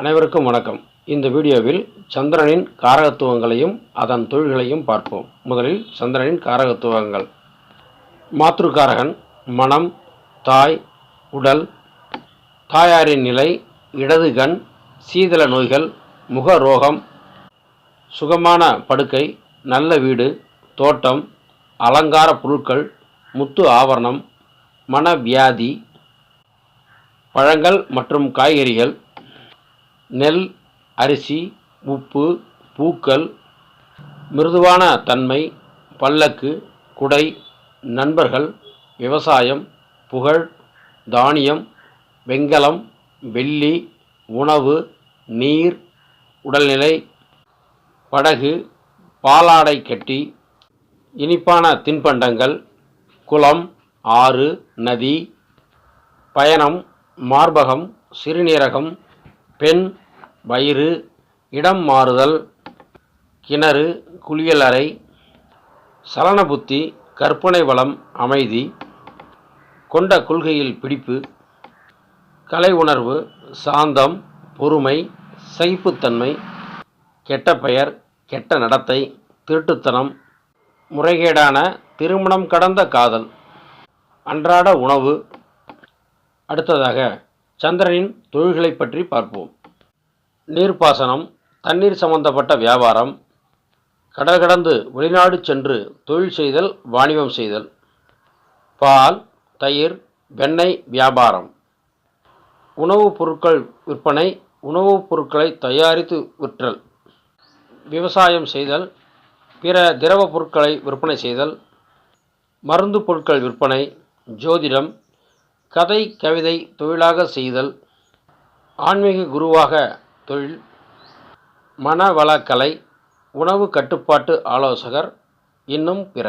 அனைவருக்கும் வணக்கம். இந்த வீடியோவில் சந்திரனின் காரகத்துவங்களையும் அதன் தொழில்களையும் பார்ப்போம். முதலில் சந்திரனின் காரகத்துவங்கள். மாத்ருகாரகன் மனம், தாய், உடல், தாயாரின் நிலை, இடது கண், சீதள நோய்கள், முக ரோகம், சுகமான படுக்கை, நல்ல வீடு, தோட்டம், அலங்கார பொருட்கள், முத்து ஆபரணம், மனவியாதி, பழங்கள் மற்றும் காய்கறிகள், நெல், அரிசி, உப்பு, பூக்கள், மிருதுவான தன்மை, பல்லக்கு, குடை, நண்பர்கள், விவசாயம், புகழ், தானியம், வெண்கலம், வெள்ளி, உணவு, நீர், உடல்நிலை, படகு, பாலாடை கட்டி, இனிப்பான தின்பண்டங்கள், குளம், ஆறு, நதி, பயணம், மார்பகம், சிறுநீரகம், பெண், வயிறு, இடம் மாறுதல், கிணறு, குளியலறை, சலன புத்தி, கற்பனை வளம், அமைதி, கொண்ட கொள்கையில் பிடிப்பு, கலை உணர்வு, சாந்தம், பொறுமை, சகிப்புத்தன்மை, கெட்ட பெயர், கெட்ட நடத்தை, திருட்டுத்தனம், முறைகேடான திருமணம் கடந்த காதல், அன்றாட உணவு. அடுத்ததாக சந்திரனின் தொழில்களை பற்றி பார்ப்போம். நீர்ப்பாசனம், தண்ணீர் சம்பந்தப்பட்ட வியாபாரம், கடல் கடந்து வெளிநாடு சென்று தொழில் செய்தல், வாணிபம் செய்தல், பால், தயிர், வெண்ணெய் வியாபாரம், உணவுப் பொருட்கள் விற்பனை, உணவுப் பொருட்களை தயாரித்து விற்றல், விவசாயம் செய்தல், பிற திரவ பொருட்களை விற்பனை செய்தல், மருந்து பொருட்கள் விற்பனை, ஜோதிடம், கதை கவிதை தொழிலாக செய்தல், ஆன்மீக குருவாக தொழில், மனவளக்கலை, உணவு கட்டுப்பாட்டு ஆலோசகர், இன்னும் பிற.